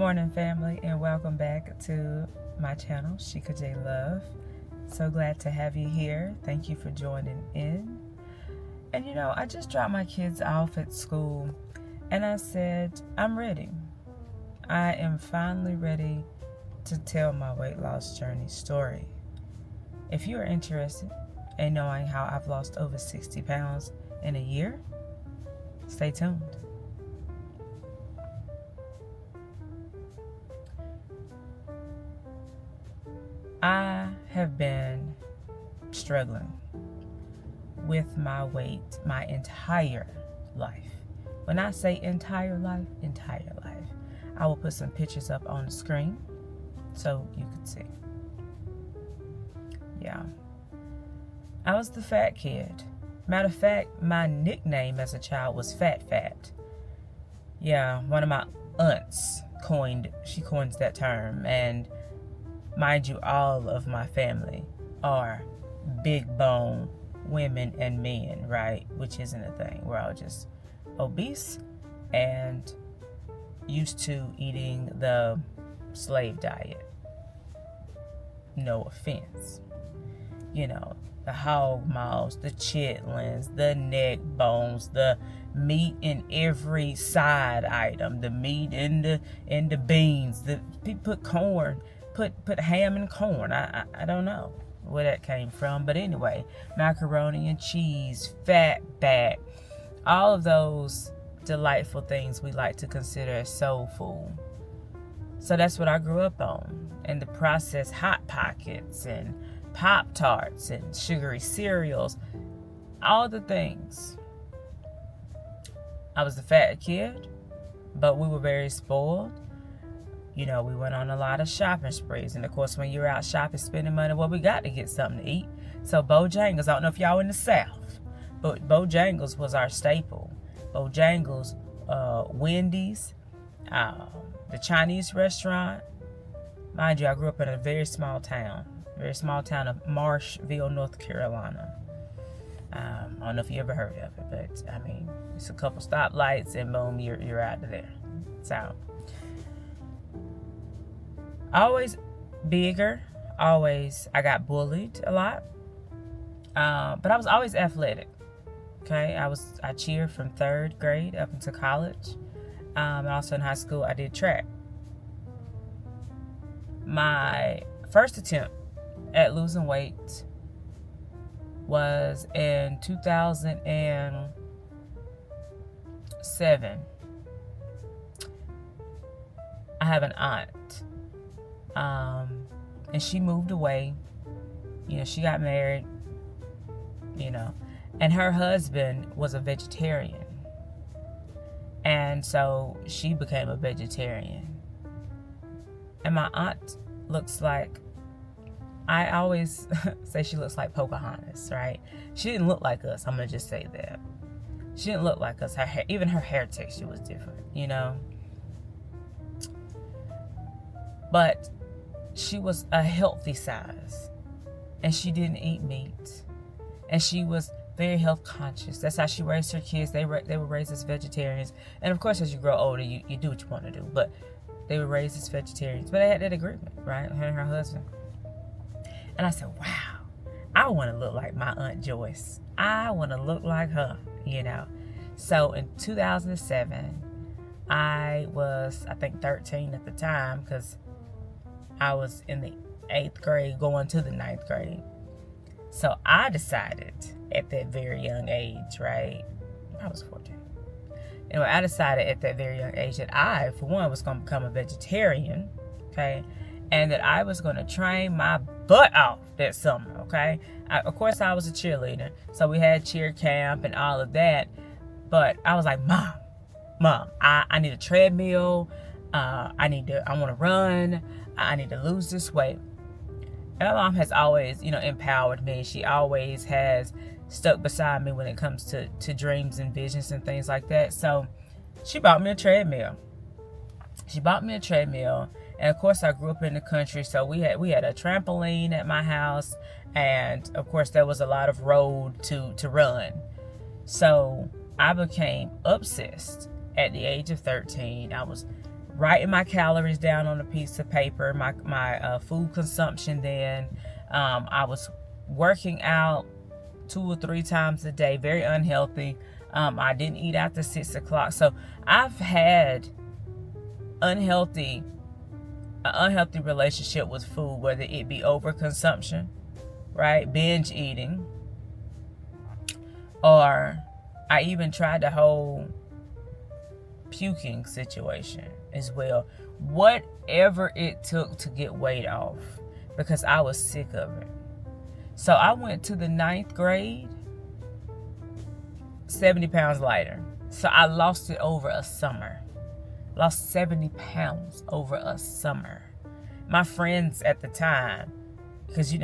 morning, family, and welcome back to my channel, Shika J Love. So glad to have you here. Thank you for joining in. And I just dropped my kids off at school and I said, I'm ready. I am finally ready to tell my weight loss journey story. If you are interested in knowing how I've lost over 60 pounds in a year, stay tuned. I have been struggling with my weight my entire life. When I say entire life. I will put some pictures up on the screen so you can see. Yeah. I was the fat kid. Matter of fact, my nickname as a child was Fat. Yeah, one of my aunts coined that term, and mind you, all of my family are big bone women and men, right? Which isn't a thing. We're all just obese and used to eating the slave diet. No offense. The hog maws, the chitlins, the neck bones, the meat in every side item, the meat in the beans. The people put corn. Put ham and corn. I don't know where that came from. But anyway, macaroni and cheese, fat back, all of those delightful things we like to consider as soul food. So that's what I grew up on. And the processed Hot Pockets and Pop-Tarts and sugary cereals, all the things. I was the fat kid, but we were very spoiled. We went on a lot of shopping sprees. And, of course, when you're out shopping, spending money, well, we got to get something to eat. So Bojangles, I don't know if y'all in the South, but Bojangles was our staple. Bojangles, Wendy's, the Chinese restaurant. Mind you, I grew up in a very small town of Marshville, North Carolina. I don't know if you ever heard of it, but, it's a couple stoplights and boom, you're out of there. So always bigger, I got bullied a lot, but I was always athletic. Okay, I cheered from 3rd grade up into college, and also in high school I did track. My first attempt at losing weight was in 2007. I have an aunt. And she moved away. She got married, and her husband was a vegetarian. And so she became a vegetarian. And my aunt looks like, I always say she looks like Pocahontas, right? She didn't look like us. I'm going to just say that. She didn't look like us. Her hair, even her hair texture was different, But she was a healthy size, and she didn't eat meat, and she was very health conscious. That's how she raised her kids. They were raised as vegetarians, and of course, as you grow older, you do what you want to do. But they were raised as vegetarians. But they had that agreement, right? Her and her husband. And I said, wow, I want to look like my Aunt Joyce. I want to look like her, So in 2007, I was, I think, 13 at the time, because I was in the 8th grade going to the 9th grade. So I decided at that very young age, right? I was 14. Anyway, I decided at that very young age that I, for one, was going to become a vegetarian, okay? And that I was going to train my butt off that summer, okay? Of course, I was a cheerleader. So we had cheer camp and all of that. But I was like, Mom, I need a treadmill. I want to run. I need to lose this weight. And my mom has always, empowered me. She always has stuck beside me when it comes to dreams and visions and things like that. So she bought me a treadmill. And of course, I grew up in the country, so we had a trampoline at my house, and of course, there was a lot of road to run. So I became obsessed at the age of 13. I was writing my calories down on a piece of paper, my food consumption then. I was working out 2 or 3 times a day, very unhealthy. I didn't eat after 6 o'clock. So I've had unhealthy relationship with food, whether it be overconsumption, right? Binge eating, or I even tried the whole puking situation as well. Whatever it took to get weight off, because I was sick of it. So I went to the 9th grade 70 pounds lighter. So I lost it over a summer. Lost 70 pounds over a summer. My friends at the time, because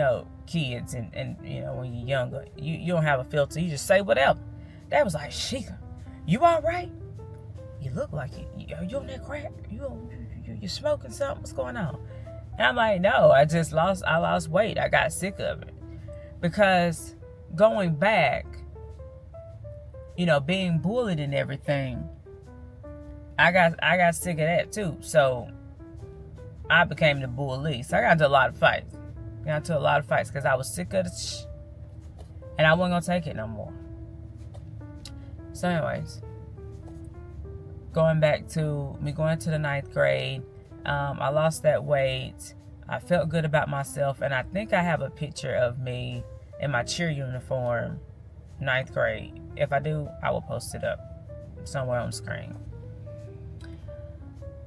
kids and when you're younger, you don't have a filter. You just say whatever. They was like, Sheikah, you all right? You look like you on that crack? You smoking something? What's going on? And I'm like, no, I lost weight. I got sick of it. Because going back, being bullied and everything, I got sick of that too. So I became the bully. So I got into a lot of fights. Because I was sick of the and I wasn't gonna take it no more. So anyways, going back to me going to the 9th grade, I lost that weight. I felt good about myself, and I think I have a picture of me in my cheer uniform, 9th grade. If I do, I will post it up somewhere on the screen.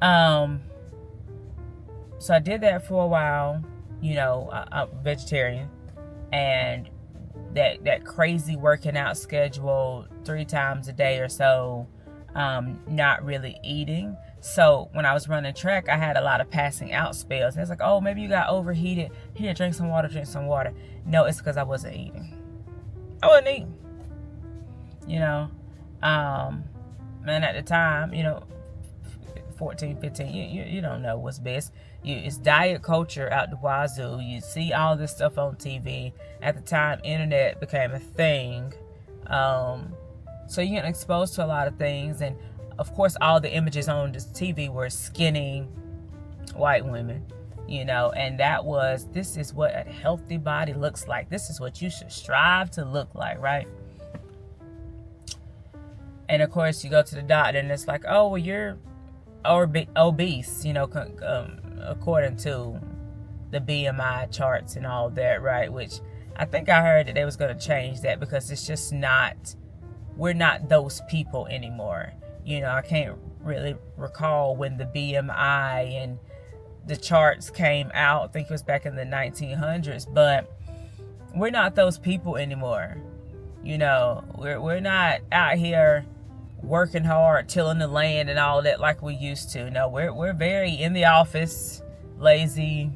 So I did that for a while. I'm vegetarian, and that crazy working out schedule 3 times a day or so, not really eating. So when I was running track, I had a lot of passing out spells. And it's like, oh, maybe you got overheated. Here, drink some water. No, it's because I wasn't eating. And at the time, 14, 15, you don't know what's best. It's diet culture out the wazoo. You see all this stuff on TV. At the time, internet became a thing. So you get exposed to a lot of things. And of course, all the images on this TV were skinny white women, and this is what a healthy body looks like. This is what you should strive to look like, right? And of course, you go to the doctor and it's like, oh, well, you're obese, according to the BMI charts and all that, right? Which I think I heard that they was going to change that, because it's just we're not those people anymore. I can't really recall when the BMI and the charts came out. I think it was back in the 1900s, but we're not those people anymore. We're not out here working hard, tilling the land and all that like we used to. No, we're very in the office, lazy.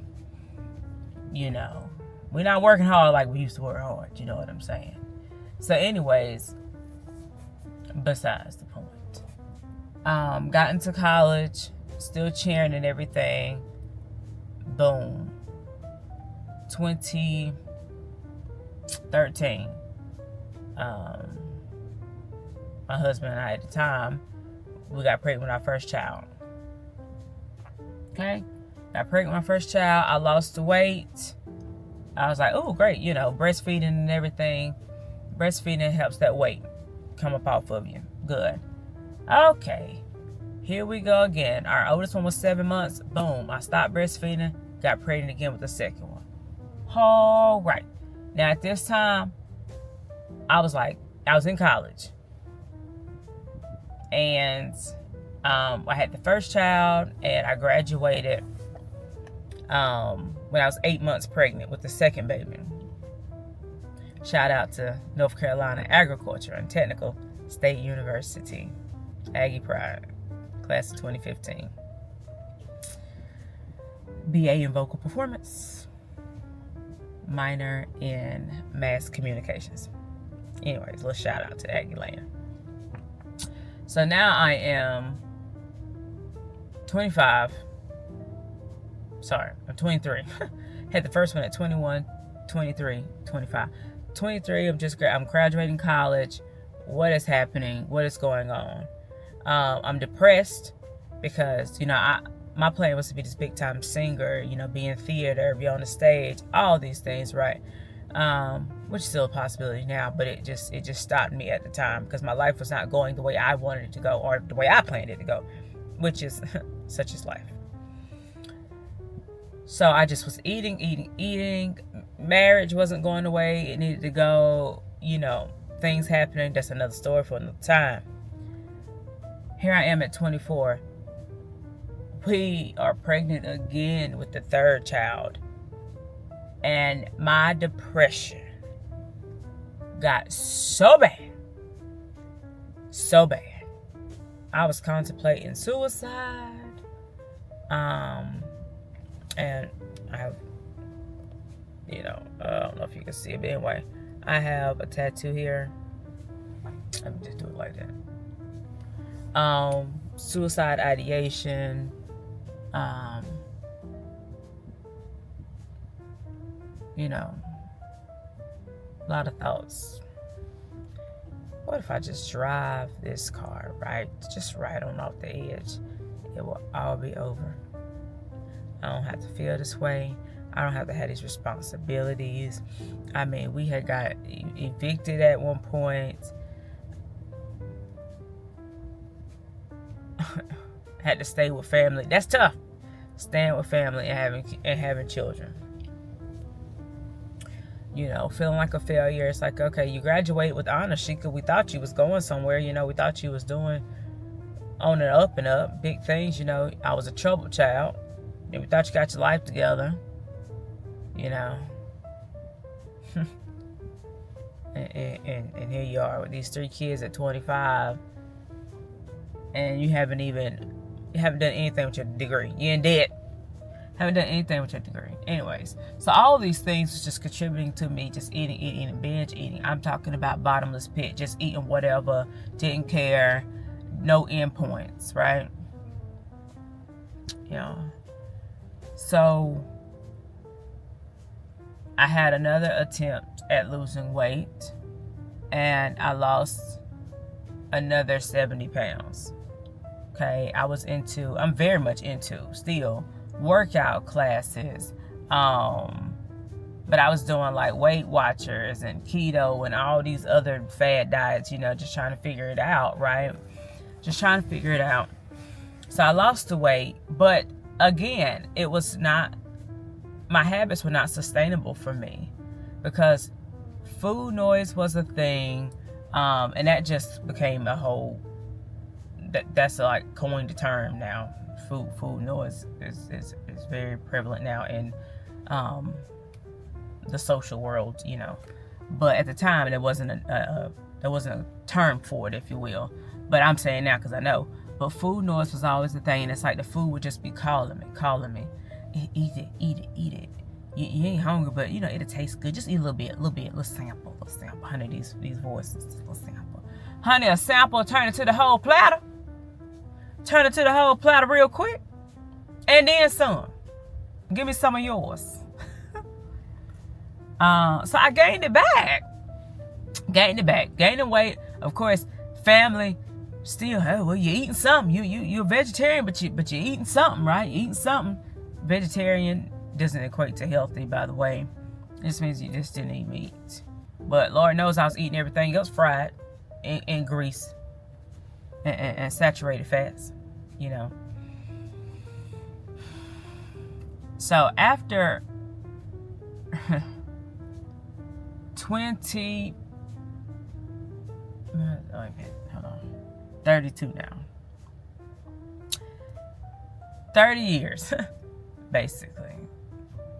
We're not working hard like we used to work hard. You know what I'm saying? So anyways, besides the point. Got into college, still cheering and everything. Boom. 2013. My husband and I at the time, we got pregnant with our first child. Okay? Got pregnant with my first child. I lost the weight. I was like, oh, great. Breastfeeding and everything. Breastfeeding helps that weight come up off of you. Good. Okay. Here we go again. Our oldest one was 7 months. Boom. I stopped breastfeeding. Got pregnant again with the second one. All right. Now, at this time, I was in college. And I had the first child, and I graduated when I was 8 months pregnant with the second baby. Shout out to North Carolina Agriculture and Technical State University, Aggie Pride, class of 2015. BA in vocal performance, minor in mass communications. Anyways, little shout out to Aggie Land. So now I am 25. Sorry, I'm 23. Had the first one at 21, 23, 25. 23, I'm graduating college. What is happening? What is going on? I'm depressed because, my plan was to be this big time singer, be in theater, be on the stage, all these things, right? Which is still a possibility now, but it just stopped me at the time because my life was not going the way I wanted it to go, or the way I planned it to go, which is such is life. So I just was eating. Marriage wasn't going the way it needed to go. Things happening. That's another story for another time. Here I am at 24. We are pregnant again with the third child. And my depression got so bad. So bad. I was contemplating suicide. And I have, I don't know if you can see it, but anyway, I have a tattoo here. Let me just do it like that. Suicide ideation. A lot of thoughts. What if I just drive this car just right on off the edge? It will all be over. I don't have to feel this way. I don't have to have these responsibilities. I mean, we had got evicted at one point. Had to stay with family. That's tough. Staying with family and having children. Feeling like a failure. It's like, okay, you graduated with honors, Sheikah. We thought you was going somewhere. We thought you was doing on and up, big things. I was a troubled child. And we thought you got your life together. And here you are with these 3 kids at 25. And you haven't done anything with your degree. You're in debt. Haven't done anything with your degree. Anyways, so all of these things was just contributing to me just eating, and binge eating. I'm talking about bottomless pit, just eating whatever, didn't care, no endpoints, right? So I had another attempt at losing weight, and I lost another 70 pounds. Okay, I'm very much into still workout classes, but I was doing like Weight Watchers and keto and all these other fad diets, just trying to figure it out, right? Just trying to figure it out. So I lost the weight, but again, my habits were not sustainable for me because food noise was a thing, and that just became a whole, that's like coined the term now. Food noise is very prevalent now in the social world, but at the time there wasn't a term for it, if you will, but I'm saying now because I know. But food noise was always the thing. It's like the food would just be calling me. Eat it. You ain't hungry, but it'll taste good. Just eat a little sample. Honey, these voices, just a little sample. Honey, a sample, turn it to the whole platter. Turn it to the whole platter real quick. And then some. Give me some of yours. So I gained it back. Gaining weight. Of course, family. Still, hey, well, you're eating something. You're a vegetarian, but you're eating something, right? You're eating something. Vegetarian doesn't equate to healthy, by the way. It just means you just didn't eat meat. But Lord knows I was eating everything else fried in grease and saturated fats, So after 20, hold on. 32 now. 30 years, basically.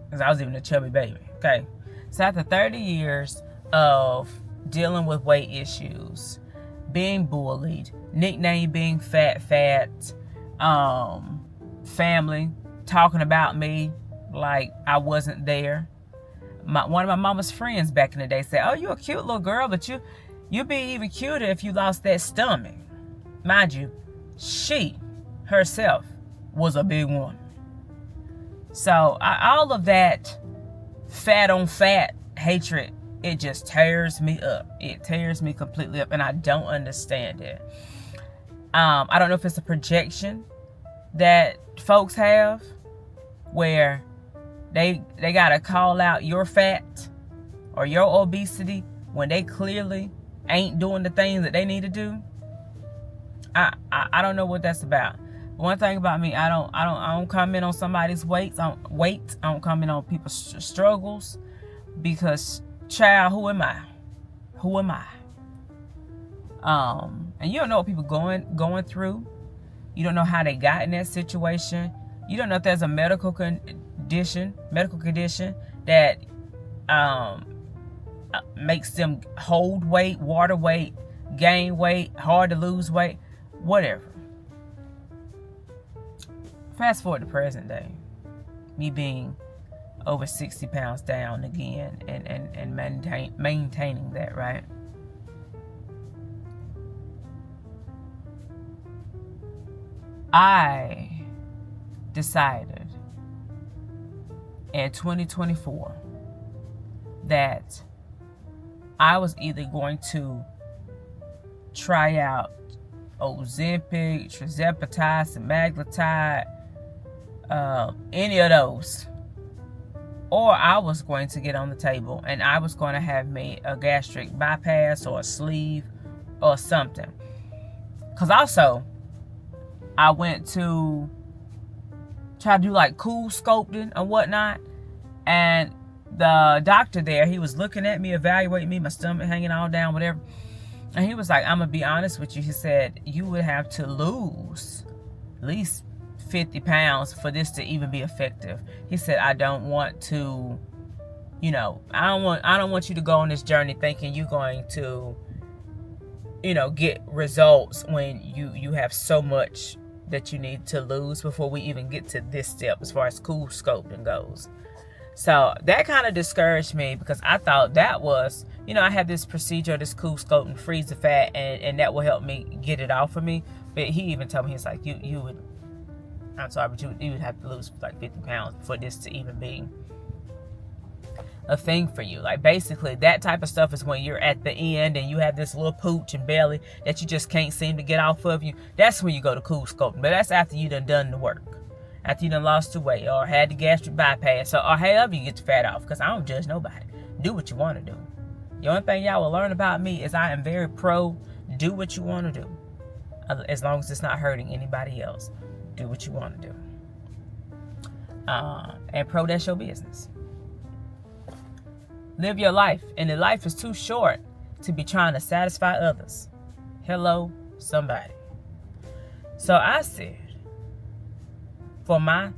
Because I was even a chubby baby. Okay. So after 30 years of dealing with weight issues, being bullied, nickname being fat, family talking about me like I wasn't there. One of my mama's friends back in the day said, "Oh, you're a cute little girl, but you'd be even cuter if you lost that stomach." Mind you, she herself was a big woman. So all of that fat on fat hatred, it just tears me up. It tears me completely up, and I don't understand it. I don't know if it's a projection that folks have where they gotta call out your fat or your obesity when they clearly ain't doing the things that they need to do. I don't know what that's about. One thing about me, I don't comment on somebody's weight. I don't comment on people's struggles, because child, who am I? Who am I? And you don't know what people going through. You don't know how they got in that situation. You don't know if there's a medical condition that makes them hold weight, water weight, gain weight, hard to lose weight, whatever. Fast forward to present day, me being over 60 pounds down again and maintaining that, right? I decided in 2024 that I was either going to try out Ozempic, Tirzepatide, semaglutide, any of those, or I was going to get on the table and I was going to have me a gastric bypass or a sleeve or something. Because also, I went to try to do like cool sculpting and whatnot, and the doctor there, he was looking at me, evaluating me, my stomach hanging all down, whatever. And he was like, I'm going to be honest with you. He said, you would have to lose at least 50 pounds for this to even be effective. He said, I don't want to, I don't want you to go on this journey thinking you're going to, get results when you have so much that you need to lose before we even get to this step as far as cool sculpting goes. So that kind of discouraged me, because I thought that was, I had this procedure, this cool sculpting, freeze the fat, and that will help me get it off of me. But he even told me, he's like, you would have to lose like 50 pounds for this to even be a thing for you. Like, basically, that type of stuff is when you're at the end and you have this little pooch and belly that you just can't seem to get off of you. That's when you go to cool sculpting. But that's after you done the work. After you done lost the weight or had the gastric bypass, or however you get the fat off. Because I don't judge nobody. Do what you want to do. The only thing y'all will learn about me is I am very pro do what you want to do. As long as it's not hurting anybody else. Do what you want to do. And pro, that's your business. Live your life. And the life is too short to be trying to satisfy others. Hello, somebody. So I said, for my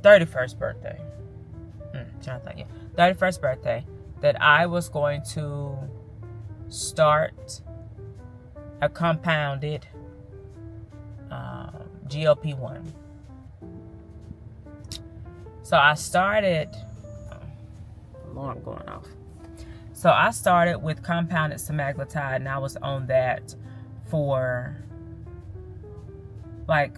31st birthday, 31st birthday, that I was going to start a compounded GLP-1. So I started, alarm going off. So I started with compounded semaglutide, and I was on that for like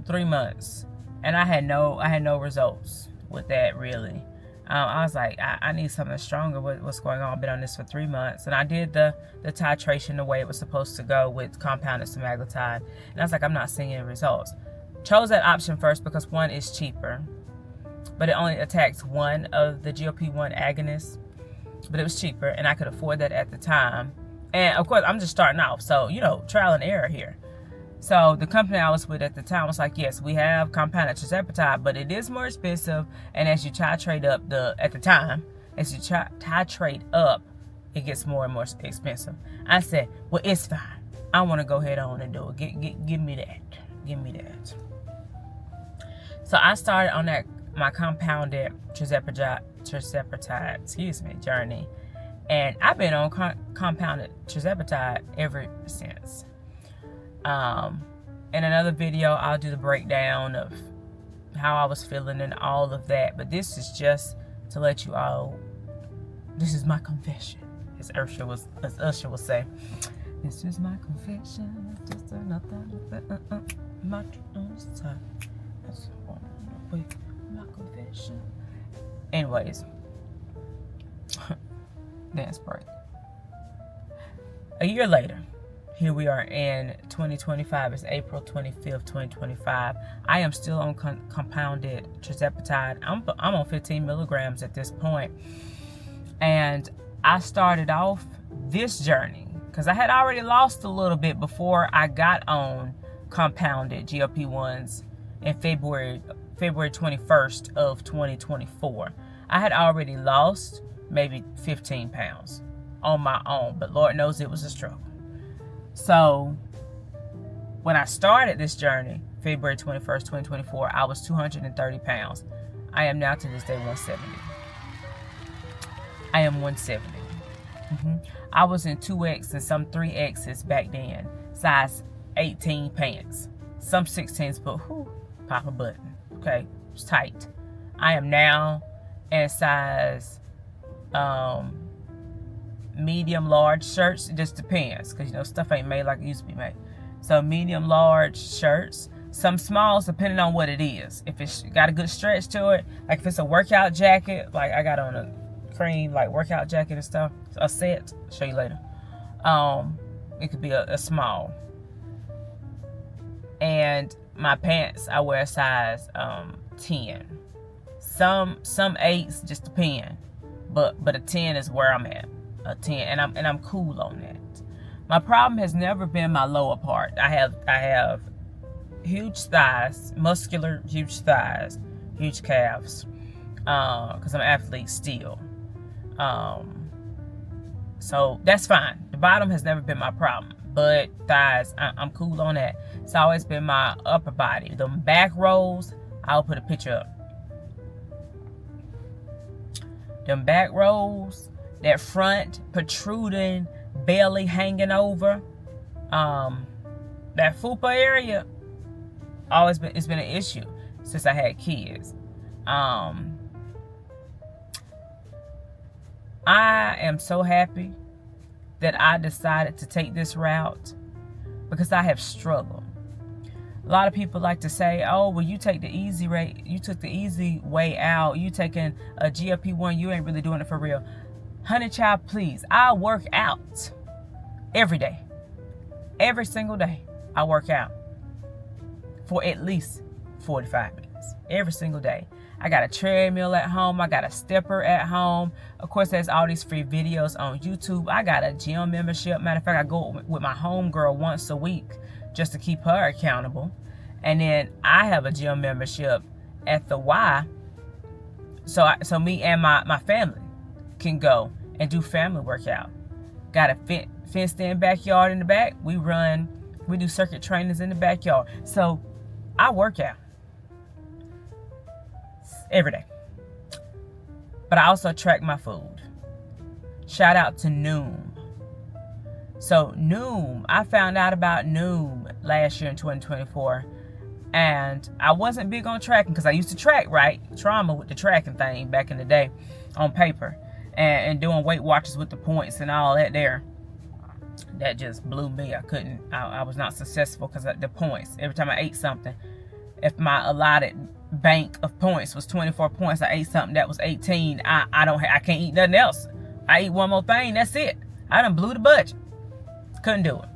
3 months, and I had no results with that, really. I was like, I need something stronger. What's going on? I've been on this for 3 months, and I did the titration the way it was supposed to go with compounded semaglutide, and I was like, I'm not seeing any results. Chose that option first because one is cheaper, but it only attacks one of the GLP-1 agonists, but it was cheaper, and I could afford that at the time. And of course, I'm just starting off, so trial and error here. So the company I was with at the time was like, yes, we have compounded tirzepatide, but it is more expensive. And as you titrate up titrate up, it gets more and more expensive. I said, well, it's fine. I want to go ahead on and do it. Give me that. Give me that. So I started on my compounded tirzepatide, journey. And I've been on compounded tirzepatide ever since. In another video, I'll do the breakdown of how I was feeling and all of that. But this is just to let you all, this is my confession, as Usher will say. This is my confession. Just my confession. Anyways, dance break. A year later, here we are in 2025. It's April 25th, 2025. I am still on compounded Tirzepatide. I'm on 15 milligrams at this point. And I started off this journey because I had already lost a little bit before I got on compounded GLP-1s in February 21st of 2024. I had already lost maybe 15 pounds on my own, but Lord knows it was a struggle. So when I started this journey, February 21st, 2024, I was 230 pounds. I am now to this day 170. I am 170. I was in 2X and some 3Xs back then, size 18 pants. Some 16s, but pop a button. Okay, it's tight. I am now in size medium large shirts. It just depends, because stuff ain't made like it used to be made. So medium large shirts, some smalls depending on what it is. If it's got a good stretch to it, like if it's a workout jacket, like I got on a cream like workout jacket and stuff, a set, I'll show you later. It could be a small. And my pants, I wear a size 10. Some 8s, just depend. But a 10 is where I'm at. A 10, and I'm cool on that. My problem has never been my lower part. I have huge thighs, muscular huge thighs, huge calves, because I'm an athlete still. So that's fine. The bottom has never been my problem, but thighs, I'm cool on that. It's always been my upper body. The back rolls, I'll put a picture up. Them back rolls, that front protruding belly hanging over, that fupa area, it's been an issue since I had kids. I am so happy that I decided to take this route because I have struggled. A lot of people like to say, oh, well, you take the easy way. You took the easy way out. You taking a GLP-1. You ain't really doing it for real. Honey child, please. I work out every day. Every single day, I work out for at least 45 minutes. Every single day. I got a treadmill at home. I got a stepper at home. Of course, there's all these free videos on YouTube. I got a gym membership. Matter of fact, I go with my homegirl once a week just to keep her accountable. And then I have a gym membership at the Y. So me and my family can go and do family workout. Got a fenced in backyard in the back. We do circuit trainings in the backyard. So I work out every day. But I also track my food. Shout out to Noom. So Noom, I found out about Noom last year in 2024. And I wasn't big on tracking because I used to track, right? Trauma with the tracking thing back in the day on paper. And doing Weight Watchers with the points and all that there. That just blew me. I was not successful because of the points. Every time I ate something, if my allotted bank of points was 24 points, I ate something that was 18. I can't eat nothing else. I eat one more thing, that's it. I done blew the budget. Couldn't do it.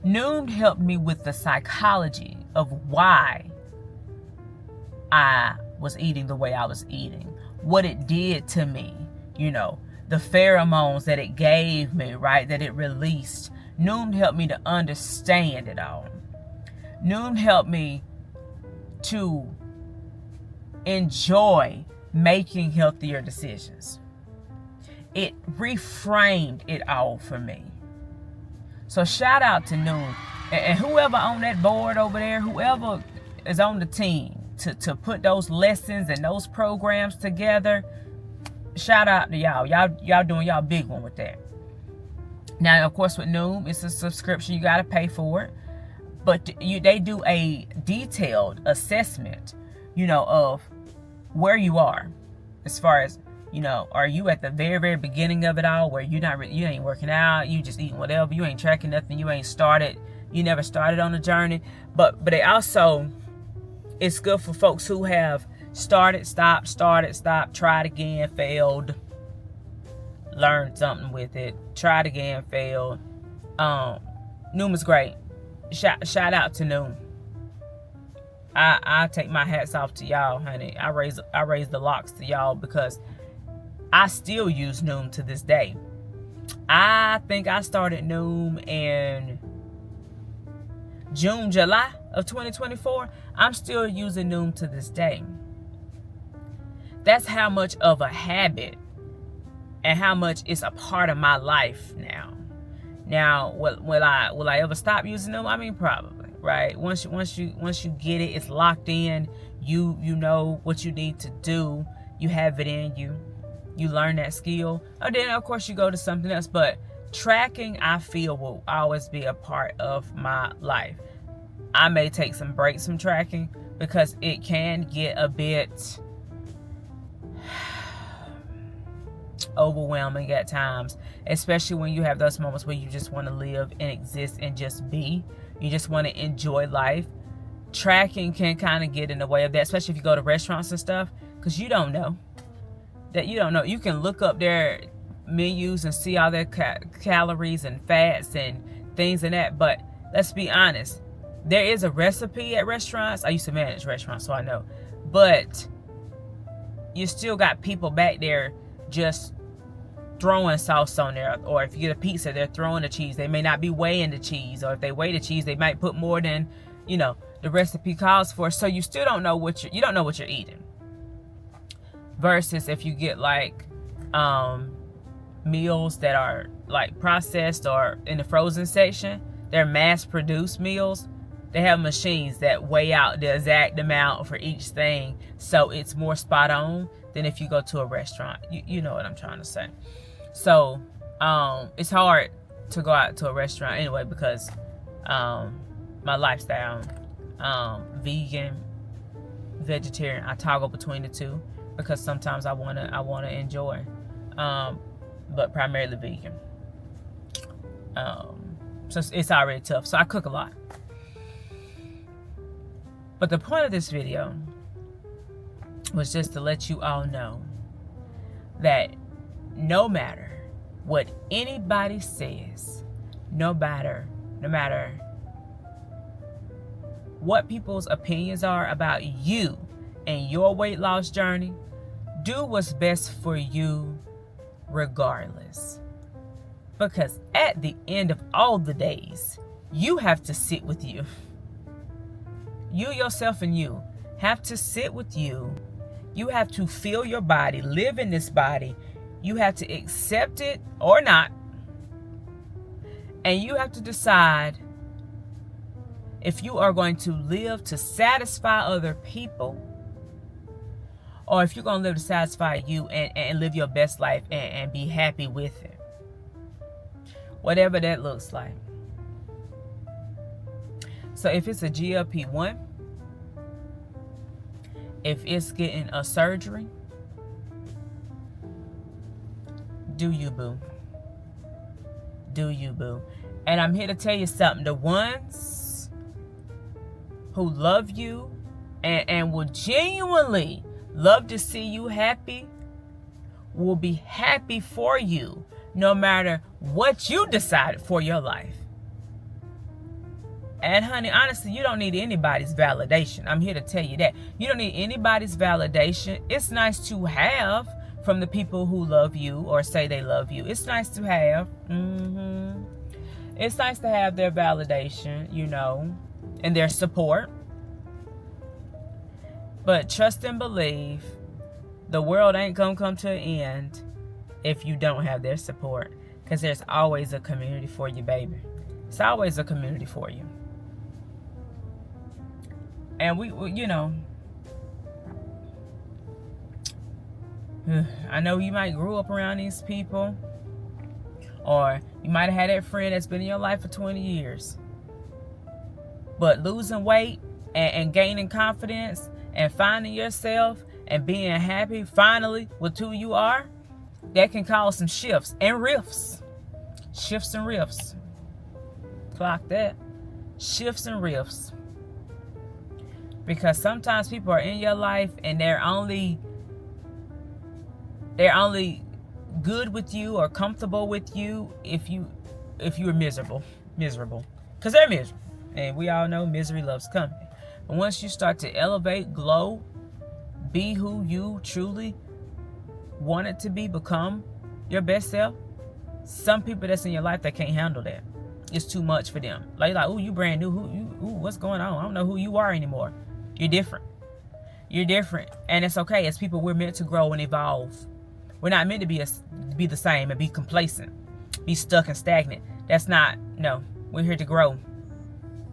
Noom helped me with the psychology of why I was eating the way I was eating. What it did to me. The pheromones that it gave me, right, that it released. Noom helped me to understand it all. Noom helped me to enjoy making healthier decisions. It reframed it all for me. So shout out to Noom. And whoever on that board over there, whoever is on the team to put those lessons and those programs together, shout out to y'all. Y'all doing y'all big one with that. Now, of course, with Noom, it's a subscription. You got to pay for it. But they do a detailed assessment, of where you are. As far as, are you at the very, very beginning of it all where you ain't working out, you just eating whatever, you ain't tracking nothing, you never started on the journey. But they also, it's good for folks who have started, stopped, tried again, failed, learned something with it, tried again, failed. Noom is great. Shout out to Noom. I take my hats off to y'all, honey. I raise the locks to y'all because I still use Noom to this day. I think I started Noom in July of 2024. I'm still using Noom to this day. That's how much of a habit and how much it's a part of my life now. Now, will I ever stop using Noom? I mean, probably, right? Once you get it, it's locked in. You know what you need to do. You have it in you. You learn that skill. And then, of course, you go to something else. But tracking, I feel, will always be a part of my life. I may take some breaks from tracking because it can get a bit overwhelming at times, especially when you have those moments where you just want to live and exist and just be. You just want to enjoy life. Tracking can kind of get in the way of that, especially if you go to restaurants and stuff, because you don't know. You can look up their menus and see all their calories and fats and things and that, but let's be honest, there is a recipe at restaurants. I used to manage restaurants, so I know, but you still got people back there just throwing sauce on there. Or if you get a pizza, they're throwing the cheese. They may not be weighing the cheese, or if they weigh the cheese, they might put more than the recipe calls for. So you still don't know what you're eating. Versus if you get like meals that are like processed or in the frozen section, they're mass-produced meals. They have machines that weigh out the exact amount for each thing, so it's more spot on than if you go to a restaurant. You know what I'm trying to say. So it's hard to go out to a restaurant anyway because my lifestyle, vegan, vegetarian, I toggle between the two because sometimes I wanna enjoy, but primarily vegan. So it's already tough. So I cook a lot. But the point of this video was just to let you all know that no matter what anybody says, no matter what people's opinions are about you and your weight loss journey, do what's best for you regardless. Because at the end of all the days, you have to sit with you. You yourself and you have to sit with you. You have to feel your body, live in this body. You have to accept it or not. And you have to decide if you are going to live to satisfy other people, or if you're going to live to satisfy you and live your best life and be happy with it. Whatever that looks like. So if it's a GLP-1, if it's getting a surgery, do you, boo. Do you, boo. And I'm here to tell you something. The ones who love you and will genuinely love to see you happy will be happy for you no matter what you decide for your life. And honey, honestly, you don't need anybody's validation. I'm here to tell you that. You don't need anybody's validation. It's nice to have from the people who love you or say they love you. It's nice to have. It's nice to have their validation, and their support. But trust and believe, the world ain't gonna come to an end if you don't have their support. Because there's always a community for you, baby. It's always a community for you. And we I know you might grew up around these people, or you might have had that friend that's been in your life for 20 years. But losing weight and gaining confidence and finding yourself and being happy finally with who you are, that can cause some shifts and rifts. Shifts and rifts. Clock that. Shifts and rifts. Because sometimes people are in your life and they're only good with you or comfortable with you if you're miserable. Because they're miserable. And we all know misery loves company. But once you start to elevate, glow, be who you truly wanted to be, become your best self, some people that's in your life that can't handle that. It's too much for them. Like, ooh, you brand new. What's going on? I don't know who you are anymore. You're different. You're different. And it's okay. As people, we're meant to grow and evolve. We're not meant to be the same and be complacent, be stuck and stagnant. That's not, no. We're here to grow.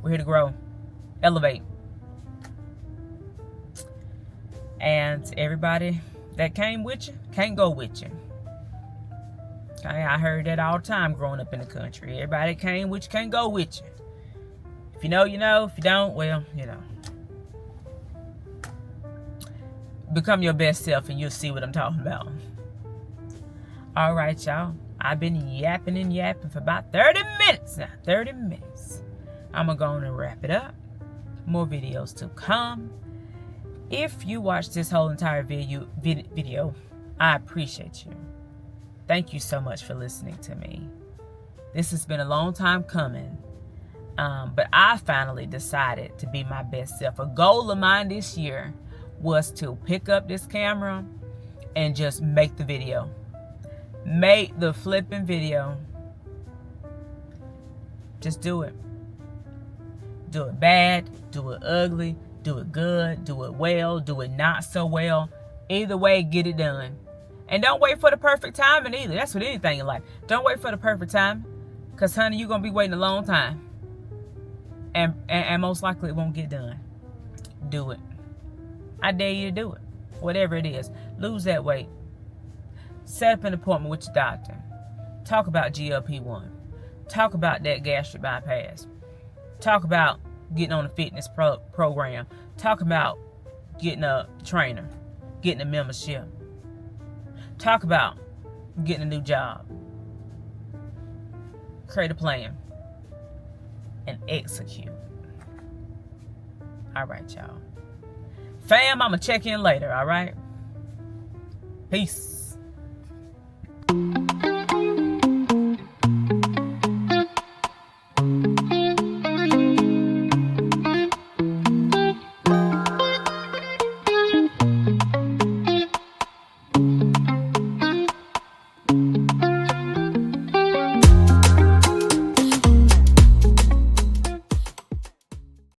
We're here to grow. Elevate. And everybody that came with you can't go with you. Okay, I heard that all the time growing up in the country. Everybody that came with you can't go with you. If you know, you know. If you don't, well, you know. Become your best self and you'll see what I'm talking about. All right, y'all. I've been yapping and yapping for about 30 minutes now. 30 minutes. I'm going to go on and wrap it up. More videos to come. If you watched this whole entire video, I appreciate you. Thank you so much for listening to me. This has been a long time coming. But I finally decided to be my best self. A goal of mine this year was to pick up this camera and just make the video. Make the flipping video. Just do it. Do it bad, do it ugly, do it good, do it well, do it not so well. Either way, get it done. And don't wait for the perfect timing either. That's with anything in life. Don't wait for the perfect time. Because, honey, you're going to be waiting a long time. And most likely it won't get done. Do it. I dare you to do it. Whatever it is. Lose that weight. Set up an appointment with your doctor. Talk about GLP-1. Talk about that gastric bypass. Talk about getting on a fitness program. Talk about getting a trainer. Getting a membership. Talk about getting a new job. Create a plan. And execute. All right, y'all. Fam, I'm going to check in later, all right? Peace.